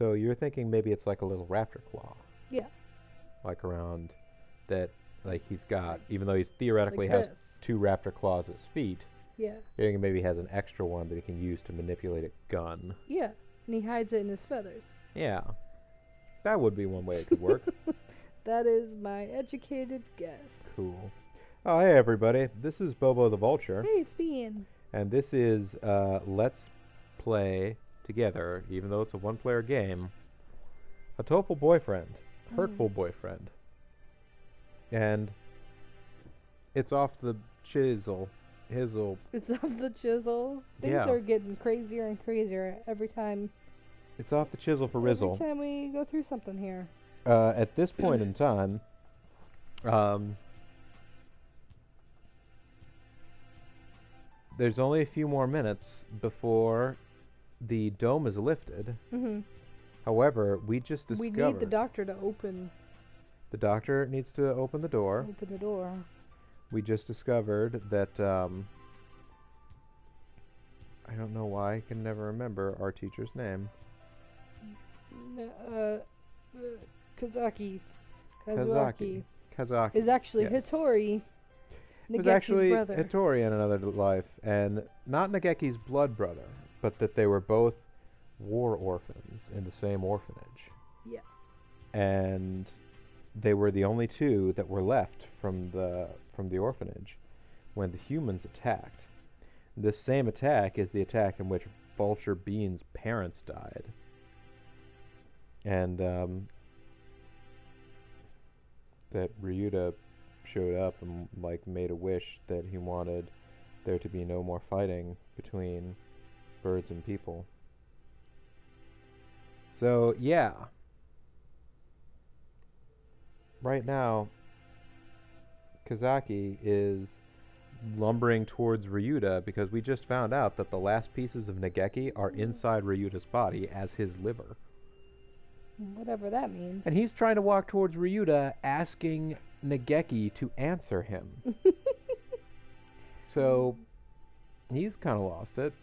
So you're thinking maybe it's like a little raptor claw, Yeah, like around that, like he's got, like even though he theoretically like has this. two raptor claws at his feet, Yeah, you're thinking maybe he has an extra one that he can use to manipulate a gun. yeah, and he hides it in his feathers. Yeah, that would be one way it could work. That is my educated guess. Cool. Oh, hey everybody, this is Bobo the Vulture, Hey, it's Bean. and this is Let's Play Together, even though it's a one-player game, Hatoful Boyfriend, Hurtful Boyfriend. And it's off the chisel, hizzle. It's off the chisel. Things Yeah. are getting crazier and crazier every time. It's off the chisel for Every Rizzle. time we go through something here. At this point in time, there's only a few more minutes before the dome is lifted. Mm-hmm. However, we just We discovered need the doctor to open the doctor needs to open the door. the door. We just discovered that I don't know why I can never remember our teacher's name. Kazaki. Kazaki. Kazaki. Is actually Yes. Hitori. It was Nageki's actually brother. Hattori in another life, and not Nageki's blood brother, but that they were both war orphans in the same orphanage. Yeah. And they were the only two that were left from the orphanage when the humans attacked. This same attack is the attack in which Vulture Bean's parents died. And that Ryuta showed up and like made a wish that he wanted there to be no more fighting between birds and people. So yeah, right now Kazaki is lumbering towards Ryuta because we just found out that the last pieces of Nageki are inside Ryuta's body as his liver. Whatever that means. And he's trying to walk towards Ryuta asking Nageki to answer him. So he's kind of lost it.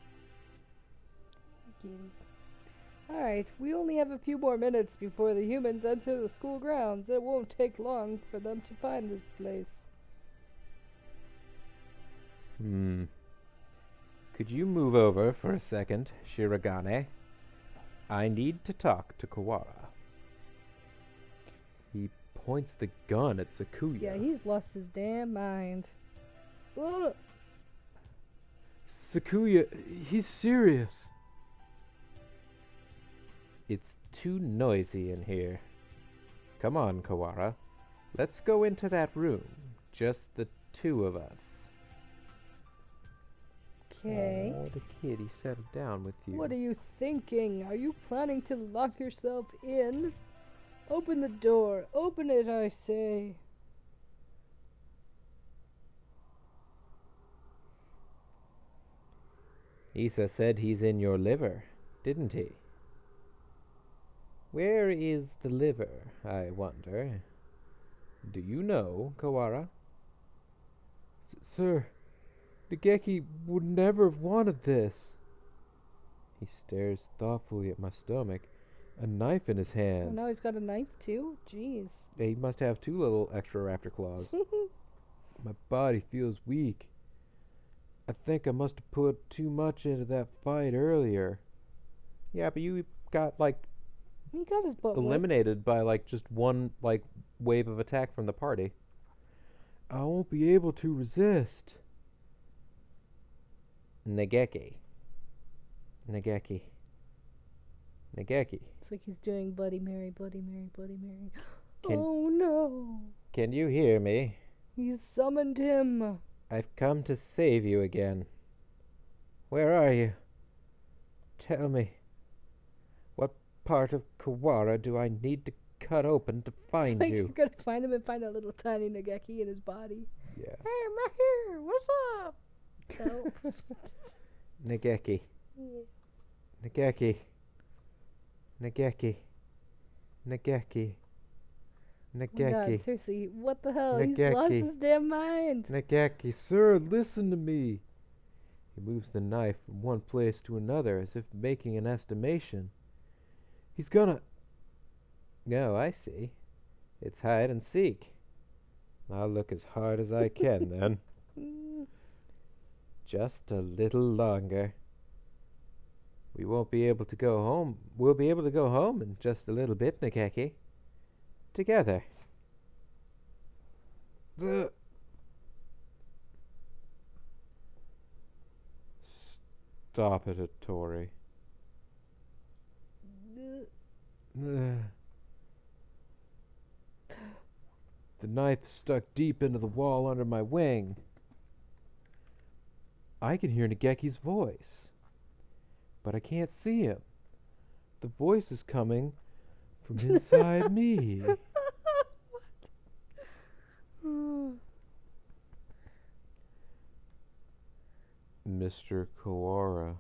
Alright, we only have a few more minutes before the humans enter the school grounds. It won't take long for them to find this place. Could you move over for a second, Shirogane? I need to talk to Kawara. He points the gun at Sakuya. Yeah, he's lost his damn mind. Ugh. Sakuya, he's serious. It's too noisy in here. Come on, Kawara. Let's go into that room. Just the two of us. Okay. Oh, the kitty, settle down with you. What are you thinking? Are you planning to lock yourself in? Open the door. Open it, I say. Issa said he's in your liver, didn't he? Where is the liver, I wonder? Do you know, Kawara? Sir, Nageki would never have wanted this. He stares thoughtfully at my stomach, a knife in his Oh, hand. now he's got a knife too? Jeez. He must have two little extra raptor claws. My body feels weak. I think I must have put too much into that fight earlier. Yeah, but you got like He got his butt whipped. eliminated by like just one like wave of attack from the party. I won't be able to resist. Nageki. Nageki. Nageki. It's like he's doing Bloody Mary, Bloody Mary, Bloody Mary. Can- Oh no! Can you hear me? He's summoned him. I've come to save you again. Where are you? Tell me. What part of Kawara do I need to cut open to find It's like you? you're gonna find him and find a little tiny Nageki in his body. Yeah. Hey, I'm right here. What's up? No. Nageki. Nageki. Nageki. Nageki. Oh my God, Nageki. seriously, what the hell? He's lost Nageki. his damn mind. Nageki, sir, listen to me. He moves the knife from one place to another as if making an estimation. He's gonna... No, I see. It's hide and seek. I'll look as hard as I can, then. Just a little longer. We won't be able to go home. We'll be able to go home in just a little bit, Nageki. Together. Stop it, Hattori. The knife is stuck deep into the wall under my wing. I can hear Nageki's voice, but I can't see him. The voice is coming from inside me. Mr. Kawara,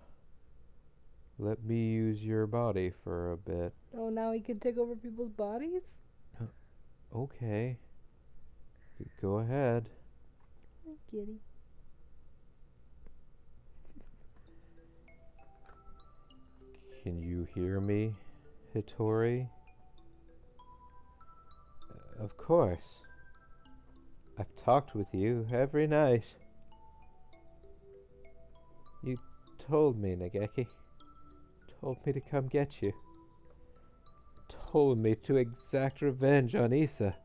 let me use your body for a bit. Oh, now he can take over people's bodies? Okay. Go ahead. Hi, kitty. Can you hear me, Hattori? Of course. I've talked with you every night. You told me, Nageki. Told me to come get you. Told me to exact revenge on Issa.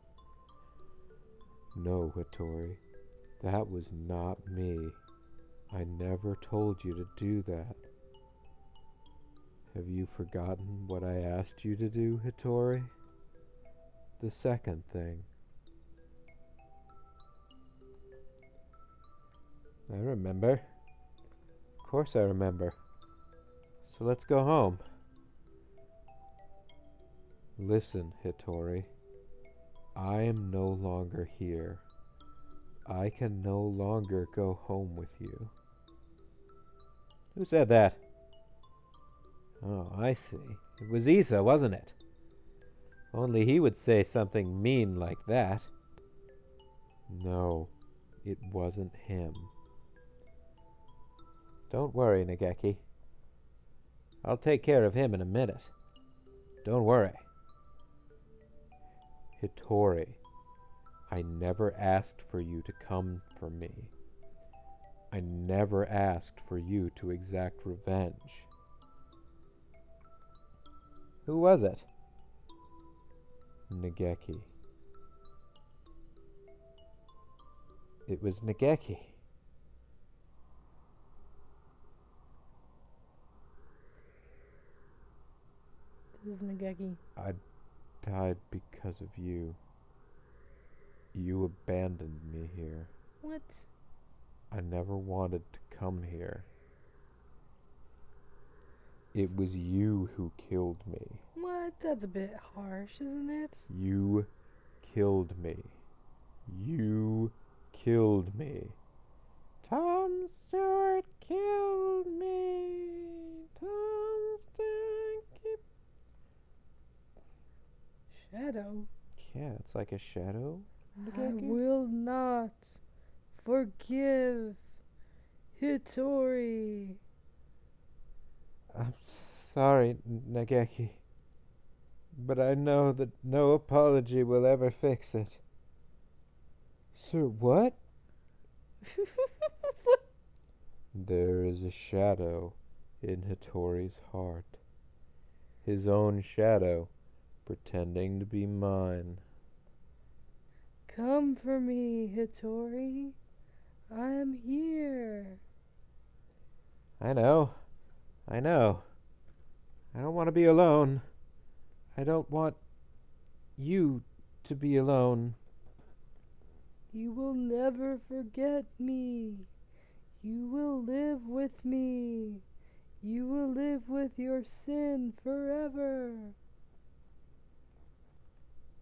No, Hattori. That was not me. I never told you to do that. Have you forgotten what I asked you to do, Hattori? The second thing. I remember. Of course I remember. So let's go home. Listen, Hattori. I am no longer here. I can no longer go home with you. Who said that? Oh, I see. It was Issa, wasn't it? Only he would say something mean like that. No, it wasn't him. Don't worry, Nageki. I'll take care of him in a minute. Don't worry. Hattori, I never asked for you to come for me. I never asked for you to exact revenge. Who was it? Nageki. It was Nageki. This is Nageki. I died because of you. You abandoned me here. What? I never wanted to come here. It was you who killed me. What? That's a bit harsh, isn't it? You killed me. You killed me. Tom Stewart killed me. Tom Stewart. Shadow? Yeah, it's like a shadow. I will not forgive Hattori. I'm sorry, Nageki, but I know that no apology will ever fix it. Sir, what? There is a shadow in Hattori's heart. His own shadow, pretending to be mine. Come for me, Hattori. I am here. I know. I don't want to be alone. I don't want you to be alone. You will never forget me. You will live with me. You will live with your sin forever.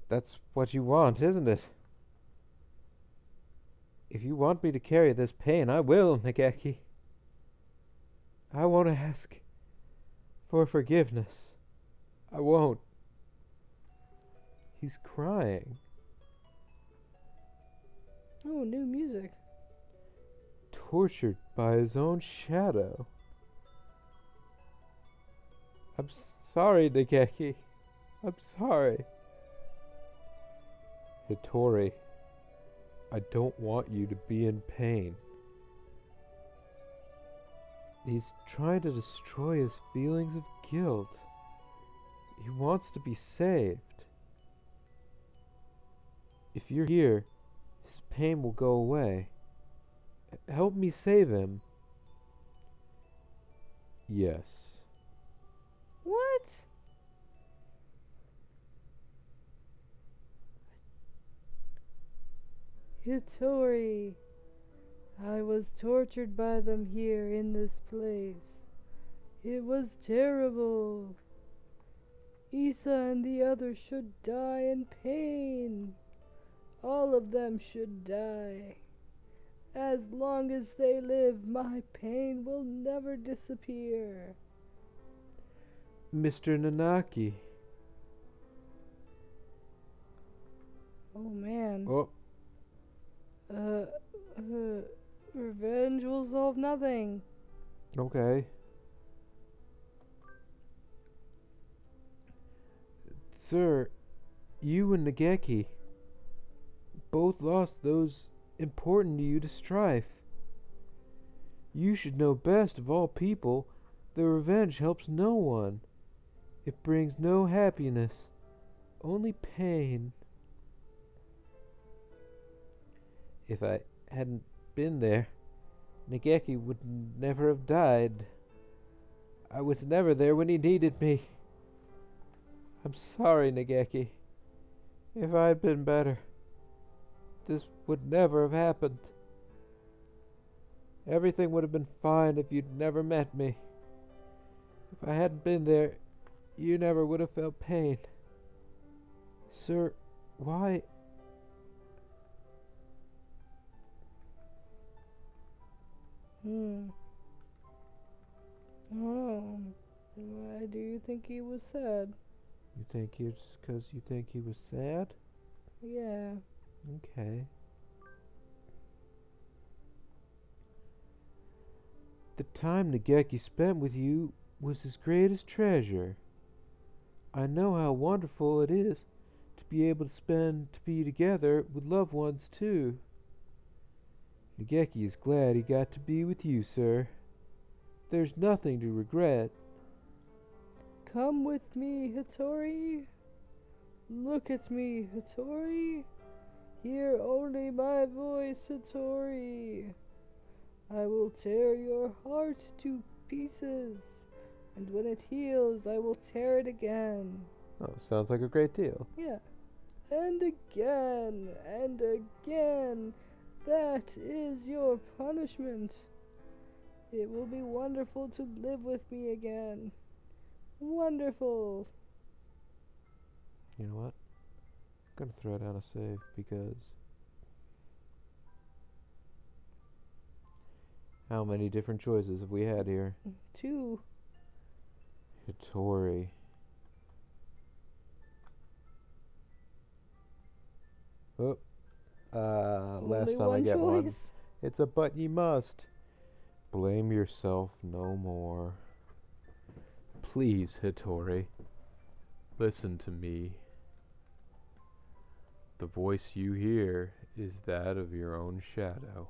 That's what you want, isn't it? If you want me to carry this pain, I will, Nageki. I won't ask for forgiveness. I won't. He's crying. Oh, new music. Tortured by his own shadow. I'm sorry, Nageki. I'm sorry. Hitori, I don't want you to be in pain. He's trying to destroy his feelings of guilt. He wants to be saved. If you're here, his pain will go away. Help me save him. Yes. What? Hitori, I was tortured by them here in this place. It was terrible. Issa and the others should die in pain. All of them should die. As long as they live, my pain will never disappear. Mr. Nanaki. Oh man. Oh, Revenge will solve nothing. okay. Sir, you and Nageki both lost those important to you to strife. You should know best of all people that revenge helps no one. It brings no happiness, only pain. If I hadn't been there, Nageki would never have died. I was never there when he needed me. I'm sorry, Nageki. If I had been better, this would never have happened. Everything would have been fine if you'd never met me. If I hadn't been there, you never would have felt pain. Sir, why? Oh, why do you think he was sad? You think it's 'cause you think he was sad? Yeah. Okay. The time Nageki spent with you was his greatest treasure. I know how wonderful it is to be able to be together with loved ones too. Nageki is glad he got to be with you, sir. There's nothing to regret. Come with me, Hitori. Look at me, Hitori. Hear only my voice, Hitori. I will tear your heart to pieces, and when it heals, I will tear it again. Oh, sounds like a great deal. Yeah. And again, and again. That is your punishment. It will be wonderful to live with me again. Wonderful. You know what? I'm gonna throw down a save because how many different choices have we had here? 2. Hitori. Oh, last Only time I one get one. choice. It's a but ye must. Blame yourself no more. Please, Hitori, listen to me. The voice you hear is that of your own shadow.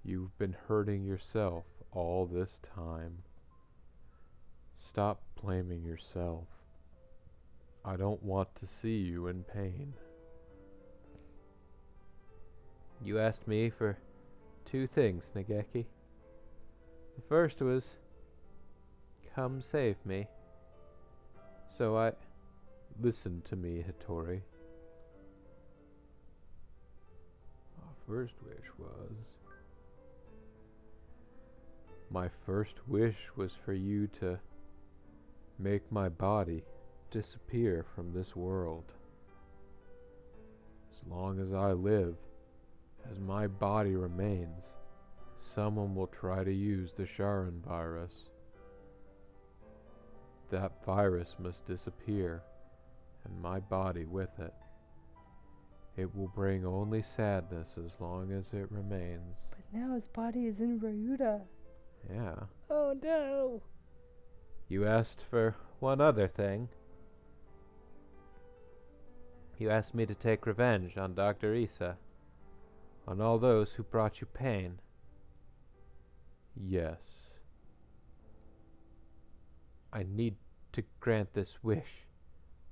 You've been hurting yourself all this time. Stop blaming yourself. I don't want to see you in pain. You asked me for 2 things, Nageki. The first was, come save me. So I... Listen to me, Hitori. My first wish was for you to make my body disappear from this world. As long as I live, as my body remains, someone will try to use the Sharon virus. That virus must disappear, and my body with it. It will bring only sadness as long as it remains. But now his body is in Ryuta. Yeah. Oh no. You asked for one other thing. You asked me to take revenge on Dr. Isa, on all those who brought you pain. Yes. I need to grant this wish.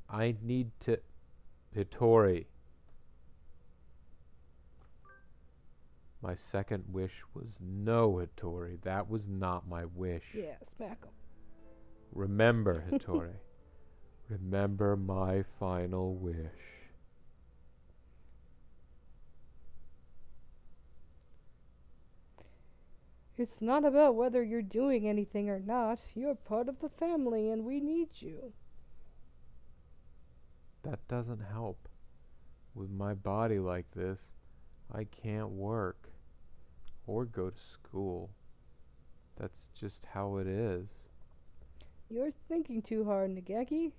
I need to... Hittori. My second wish was no, Hittori. That was not my wish. Yeah, smack him. Remember, Hittori. Remember my final wish. It's not about whether you're doing anything or not. You're part of the family and we need you. That doesn't help. With my body like this, I can't work or go to school. That's just how it is. You're thinking too hard, Nageki.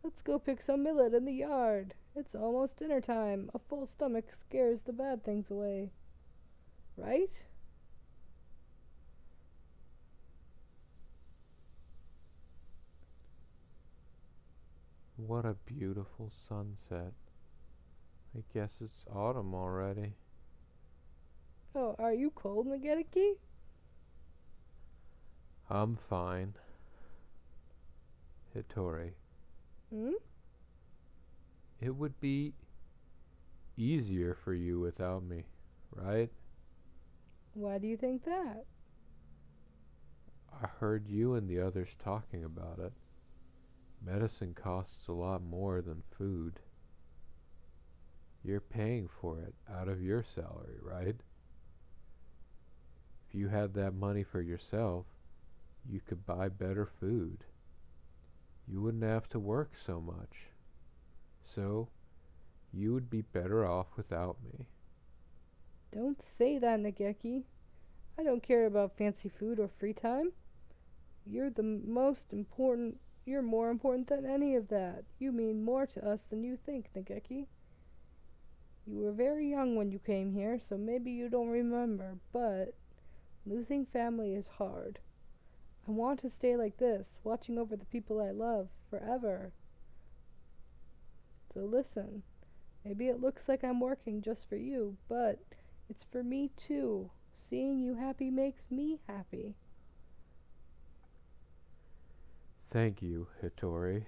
Let's go pick some millet in the yard. It's almost dinner time. A full stomach scares the bad things away. Right? What a beautiful sunset. I guess it's autumn already. Oh, are you cold, Nageki? I'm fine. Hittori. Hmm? It would be easier for you without me, right? Why do you think that? I heard you and the others talking about it. Medicine costs a lot more than food. You're paying for it out of your salary, right? If you had that money for yourself, you could buy better food. You wouldn't have to work so much. So, you would be better off without me. Don't say that, Nageki. I don't care about fancy food or free time. You're more important than any of that. You mean more to us than you think, Nageki. You were very young when you came here, so maybe you don't remember, but losing family is hard. I want to stay like this, watching over the people I love, forever. So listen, maybe it looks like I'm working just for you, but it's for me too. Seeing you happy makes me happy. Thank you, Hittori.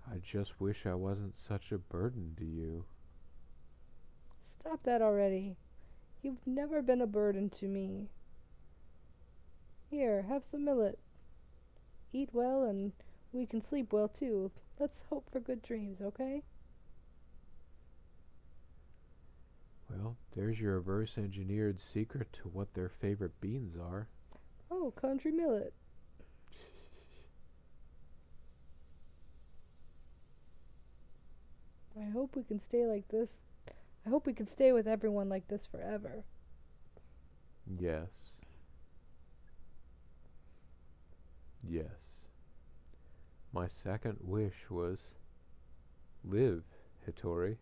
I just wish I wasn't such a burden to you. Stop that already. You've never been a burden to me. Here, have some millet. Eat well and we can sleep well too. Let's hope for good dreams, okay? Well, there's your reverse engineered secret to what their favorite beans are. Oh, country millet. I hope we can stay like this. I hope we can stay with everyone like this forever. Yes. Yes. My second wish was live, Hittori.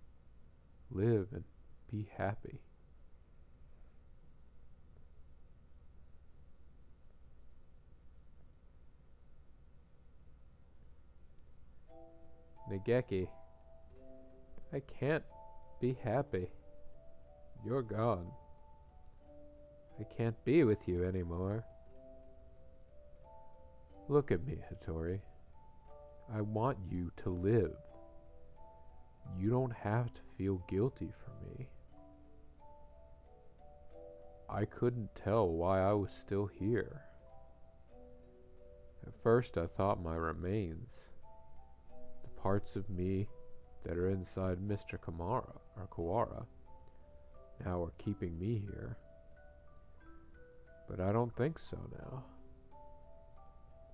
Live and be happy. Nageki, I can't be happy. You're gone. I can't be with you anymore. Look at me, Hittori. I want you to live. You don't have to feel guilty for me. I couldn't tell why I was still here. At first I thought my remains, the parts of me that are inside Mr. Kawara, now are keeping me here. But I don't think so now.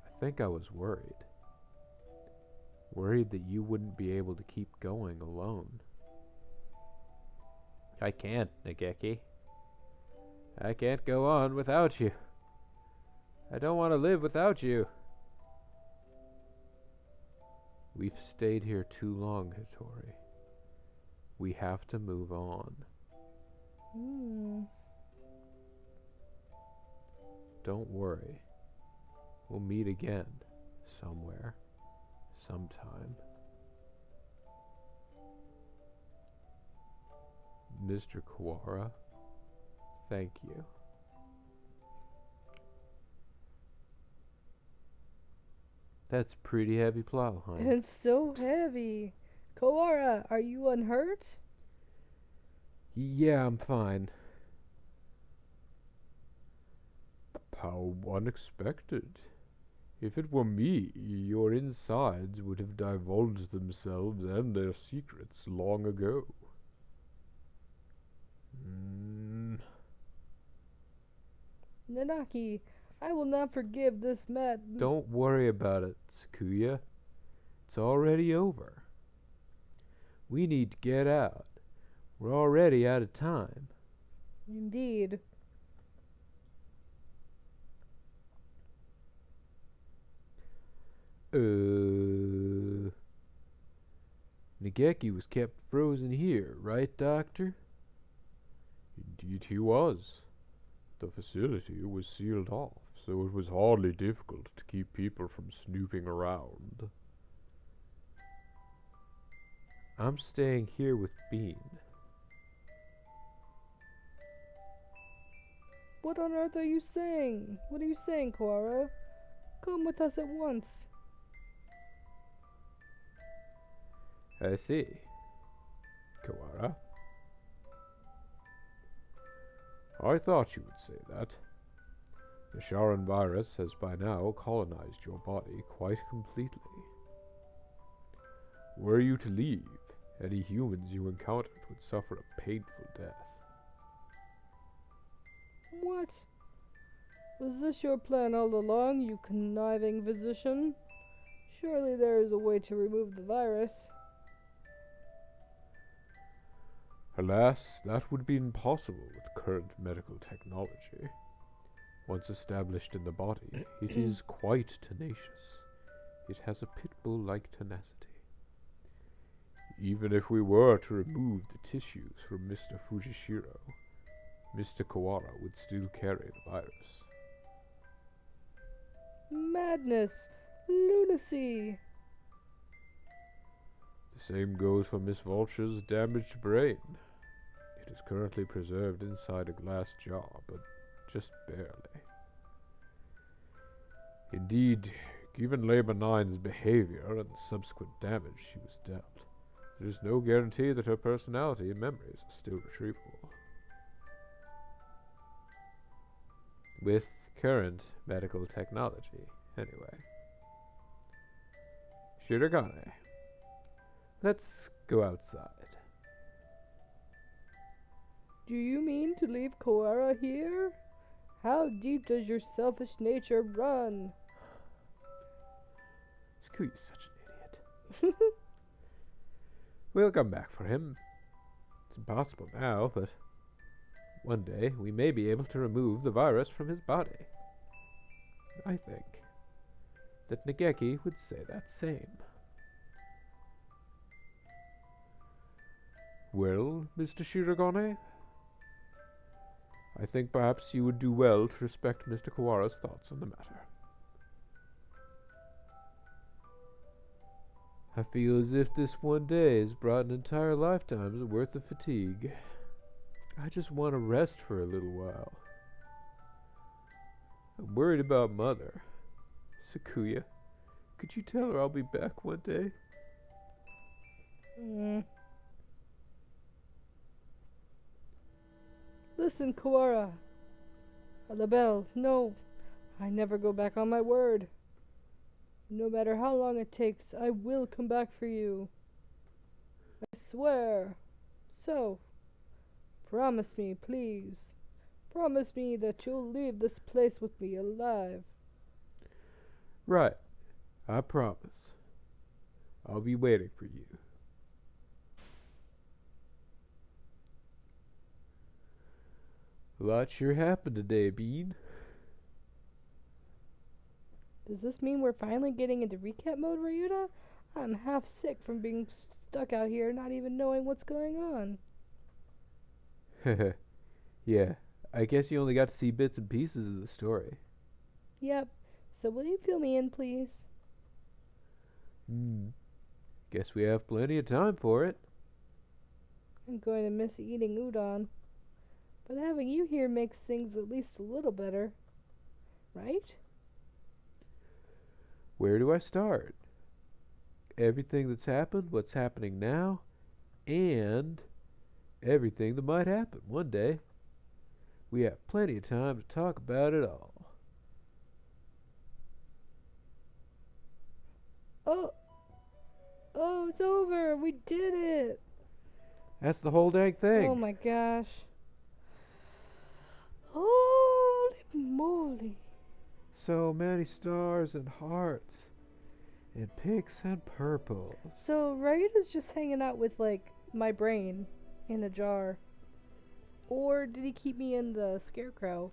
I think I was worried. Worried that you wouldn't be able to keep going alone. I can't, Nageki. I can't go on without you. I don't want to live without you. We've stayed here too long, Hittori. We have to move on. Don't worry. we'll meet again, somewhere, sometime. Mr. Kawara, thank you. That's pretty heavy plow, hon. It's so heavy. Kawara, are you unhurt? Yeah, I'm fine. How unexpected. If it were me, your insides would have divulged themselves and their secrets long ago. Nanaki, I will not forgive this Don't worry about it, Sakuya. It's already over. We need to get out. We're already out of time. Indeed. Nageki was kept frozen here, right, Doctor? Indeed he was. The facility was sealed off, so it was hardly difficult to keep people from snooping around. I'm staying here with Bean. What on earth are you saying? What are you saying, Kawara? Come with us at once. I see. Kawara? I thought you would say that. The Sharon virus has by now colonized your body quite completely. Were you to leave, any humans you encountered would suffer a painful death. What? Was this your plan all along, you conniving physician? Surely there is a way to remove the virus. Alas, that would be impossible with current medical technology. Once established in the body, it is quite tenacious. It has a pit bull-like tenacity. Even if we were to remove the tissues from Mr. Fujishiro, Mr. Kawara would still carry the virus. Madness! Lunacy! The same goes for Miss Vulture's damaged brain. It is currently preserved inside a glass jar, but just barely. Indeed, given Labor 9's behavior and the subsequent damage she was dealt, there is no guarantee that her personality and memories are still retrievable. With current medical technology, anyway. Shirogane, let's go outside. Do you mean to leave Kawara here? How deep does your selfish nature run? Skuya's such an idiot. We'll come back for him. It's impossible now, but one day we may be able to remove the virus from his body. I think that Nageki would say that same. Well, Mr. Shirogane, I think perhaps you would do well to respect Mr. Kawara's thoughts on the matter. I feel as if this one day has brought an entire lifetime's worth of fatigue. I just want to rest for a little while. I'm worried about Mother. Sakuya, could you tell her I'll be back one day? Listen, Kawara. Labelle, no. I never go back on my word. No matter how long it takes, I will come back for you. I swear. So, promise me, please. Promise me that you'll leave this place with me alive. Right. I promise. I'll be waiting for you. A lot sure happened today, Bean. Does this mean we're finally getting into recap mode, Ryuta? I'm half sick from being stuck out here not even knowing what's going on. Yeah, I guess you only got to see bits and pieces of the story. Yep, So will you fill me in, please? Hmm. Guess we have plenty of time for it. I'm going to miss eating udon, but having you here makes things at least a little better, right? Where do I start? Everything that's happened, what's happening now, and everything that might happen one day. We have plenty of time to talk about it all. Oh, oh, it's over. We did it. That's the whole dang Oh thing. my gosh. Holy moly. So many stars and hearts, and pinks and purples. So Ryuta's just hanging out with, like, my brain in a jar. Or did he keep me in the scarecrow?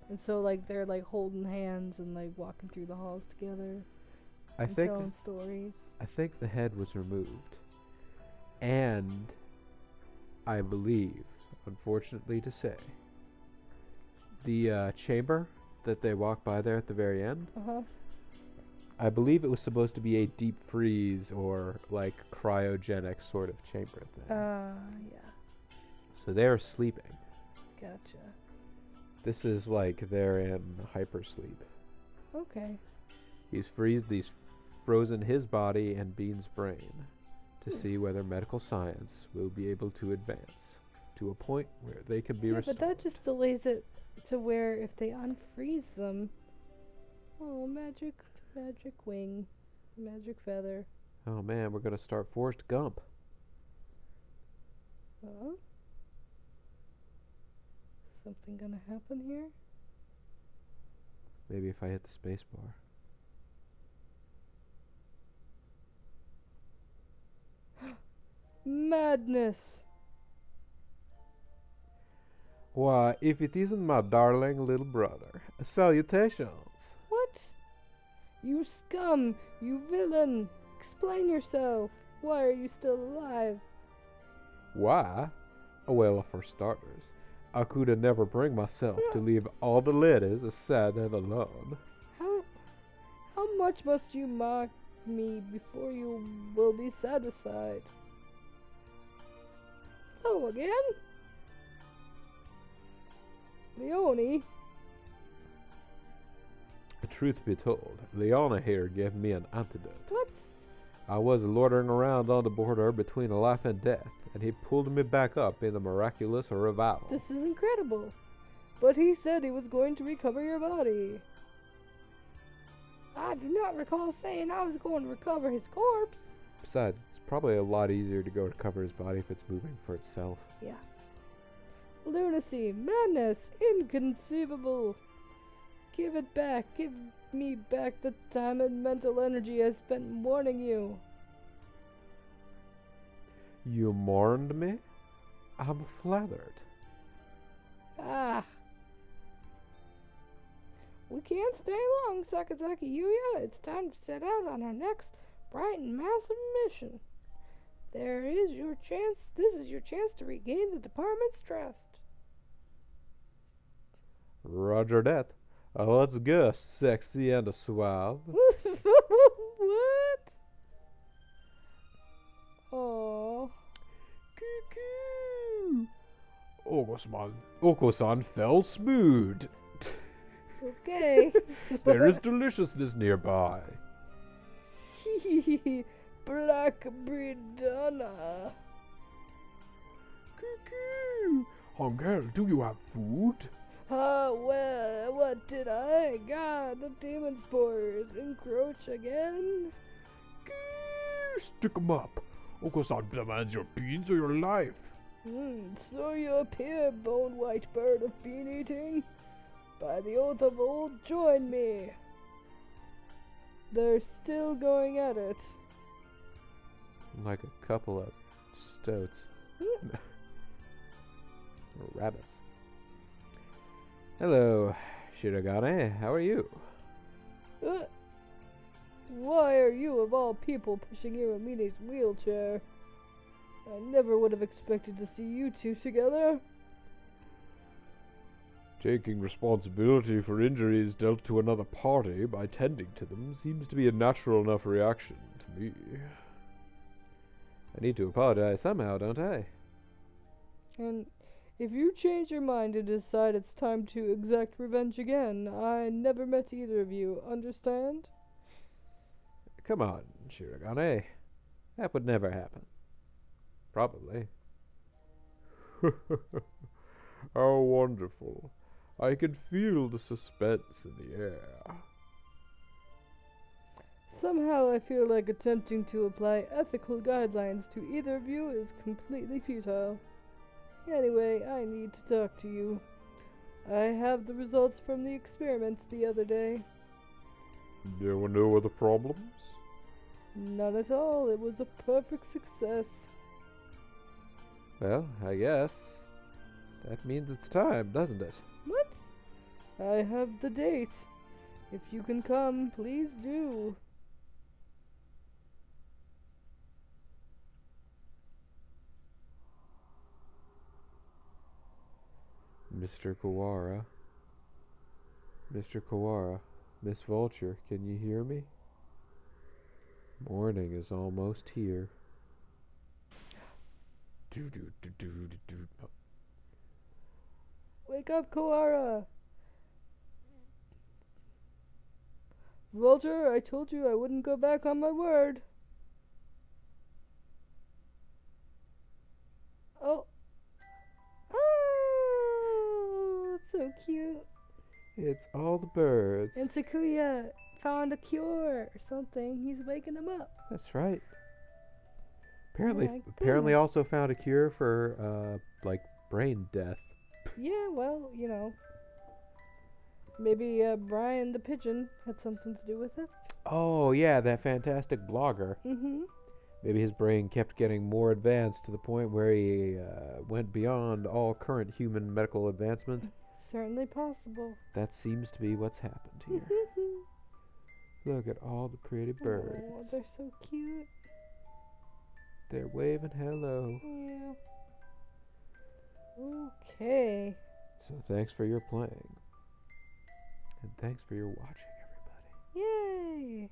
And so, like, they're, like, holding hands and, like, walking through the halls together I and think telling stories. I think the head was removed. And I believe, unfortunately to say, the chamber that they walk by there at the very end, Uh-huh. I believe it was supposed to be a deep freeze or like cryogenic sort of chamber thing. Yeah. So they're sleeping. Gotcha. This is like they're in hypersleep. Okay. He's frozen his body and Bean's brain to see whether medical science will be able to advance to a point where they can be Yeah, restored. but that just delays it to where if they unfreeze them. Oh, magic wing. Magic feather. Oh man, we're gonna start Forrest Gump. Huh? Something gonna happen here? Maybe if I hit the space bar. Madness! Why, if it isn't my darling little brother. Salutations. What? You scum! You villain! Explain yourself! Why are you still alive? Why? Well, for starters, I could have never bring myself to leave all the ladies sad and alone. How much must you mock me before you will be satisfied? Hello again? Leone? Truth be told, Leona here gave me an antidote. What? I was loitering around on the border between life and death, and he pulled me back up in a miraculous revival. This is incredible. But he said he was going to recover your body. I do not recall saying I was going to recover his corpse. Besides, it's probably a lot easier to go recover his body if it's moving for itself. Yeah. Lunacy, madness, inconceivable. Give it back. Give me back the time and mental energy I spent warning you. You mourned me? I'm flattered. Ah. We can't stay long, Sakazaki Yuya. It's time to set out on our next bright and massive mission. This is your chance to regain the department's trust. Roger that. Let's go, sexy and suave. What? Oh. Cuckoo! Oko-san fell smooth. Okay. There is deliciousness nearby. Black Bridana. Cuckoo! Hongel, do you have food? Well, what did I? God, the demon spores encroach again? Stick 'em up. Oko-san demands your beans or your life. So you appear, bone white bird of bean eating. By the oath of old, join me. They're still going at it. Like a couple of stoats. Or rabbits. Hello, Shirogane. How are you? Why are you, of all people, pushing Iramine's wheelchair? I never would have expected to see you two together. Taking responsibility for injuries dealt to another party by tending to them seems to be a natural enough reaction to me. I need to apologize somehow, don't I? And if you change your mind and decide it's time to exact revenge again, I never met either of you, understand? Come on, Shirogane. That would never happen. Probably. How wonderful. I can feel the suspense in the air. Somehow I feel like attempting to apply ethical guidelines to either of you is completely futile. Anyway, I need to talk to you. I have the results from the experiment the other day. There were no other problems? Not at all. It was a perfect success. Well, I guess. That means it's time, doesn't it? What? I have the date. If you can come, please do. Mr. Kawara. Mr. Kawara. Miss Vulture, can you hear me? Morning is almost here. Wake up, Koara! Vulture, I told you I wouldn't go back on my word. Oh. Oh, it's so cute. It's all the birds. And Sakuya found a cure or something. He's waking him up. That's right. My Apparently goodness. also found a cure for, like, brain death. Yeah, well, you know. Maybe Brian the pigeon had something to do with it. Oh, yeah, that fantastic blogger. Mm-hmm. Maybe his brain kept getting more advanced to the point where he went beyond all current human medical advancement. Certainly possible. That seems to be what's happened here. Look at all the pretty birds. Oh, they're so cute. They're waving hello. Yeah. Okay. So thanks for your playing. And thanks for your watching, everybody. Yay!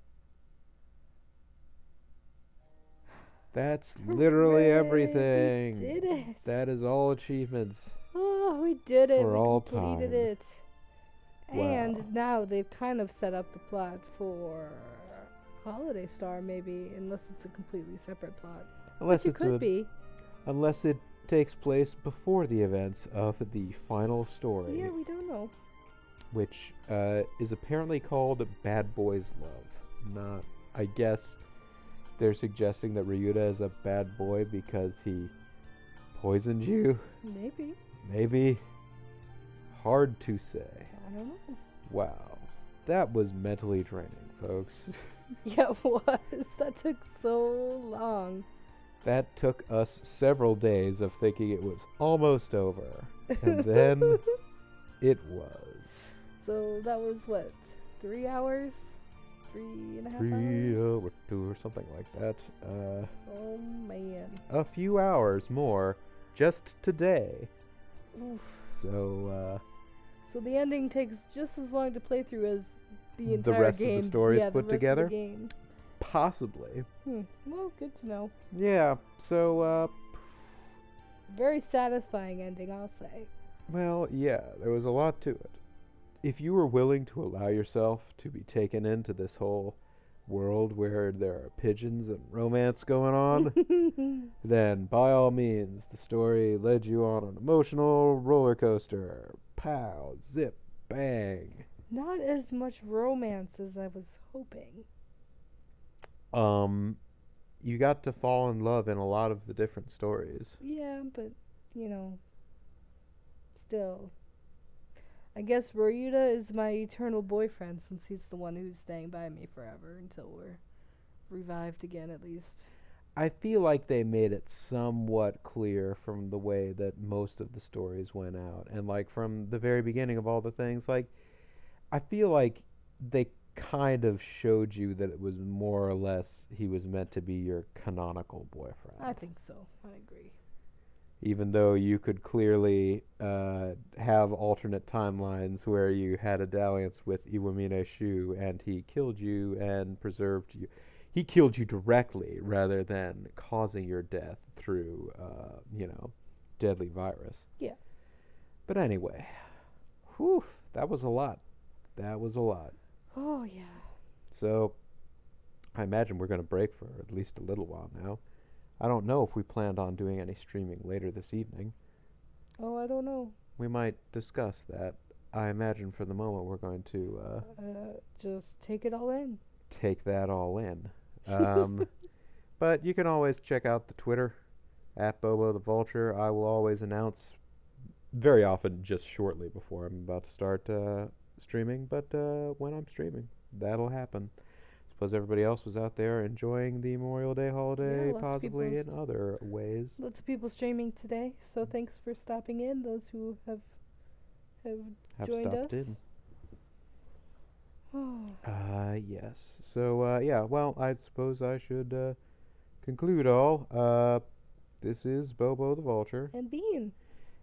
That's literally Hooray, everything. We did it. That is all achievements. Oh, we did it. For We all completed time. it. Wow. And now they've kind of set up the plot for Holiday Star, maybe, unless it's a completely separate plot. Unless Which it could be. Unless it takes place before the events of the final story, Yeah, we don't know. which is apparently called Bad Boy's Love. Not, I guess they're suggesting that Ryuta is a bad boy because he poisoned you. Maybe. Maybe. Hard to say. I don't know. Wow. That was mentally draining, folks. Yeah, it was. That took so long. That took us several days of thinking it was almost over. And then it was. So that was what? 3 hours? 3.5 3 hours? or 2 or something like that. Oh man. A few hours more just today. Oof. So, So the ending takes just as long to play through as the the entire rest game. of the stories yeah, put the rest together? Of the game. possibly. Well, good to know. Yeah, so, Very satisfying ending, I'll say. well, yeah, there was a lot to it. If you were willing to allow yourself to be taken into this whole world where there are pigeons and romance going on, then by all means, the story led you on an emotional roller coaster. Pow, zip, bang. Not as much romance as I was hoping. You got to fall in love in a lot of the different stories. Yeah, but, you know, still. I guess Ryuta is my eternal boyfriend since he's the one who's staying by me forever until we're revived again, at least. I feel like they made it somewhat clear from the way that most of the stories went out. And, like, from the very beginning of all the things, like, I feel like they kind of showed you that it was more or less he was meant to be your canonical boyfriend. I think so. I agree. even though you could clearly have alternate timelines where you had a dalliance with Iwamine Shu and he killed you and preserved you. He killed you directly rather than causing your death through, deadly virus. Yeah. But anyway, whew, that was a lot. That was a lot. Oh, yeah. So I imagine we're going to break for at least a little while now. I don't know if we planned on doing any streaming later this evening. Oh, I don't know. We might discuss that. I imagine for the moment we're going to Just take it all in. take that all in. Um, but you can always check out the Twitter at Bobo the Vulture. I will always announce very often just shortly before I'm about to start streaming, but when I'm streaming, that'll happen. Suppose everybody else was out there enjoying the Memorial Day holiday, lots of possibly in people other ways. Lots of people streaming today, so thanks for stopping in. Those who have Have joined stopped us. in. Yes. So, yeah, well, I suppose I should conclude all. This is Bobo the Vulture. And Bean.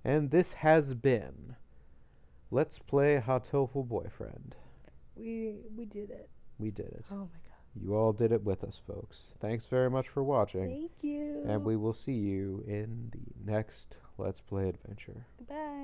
And this has been Let's Play Hatoful Boyfriend. We did it. We did it. Oh my god. You all did it with us, folks. Thanks very much for watching. Thank you. And we will see you in the next Let's Play adventure. Goodbye.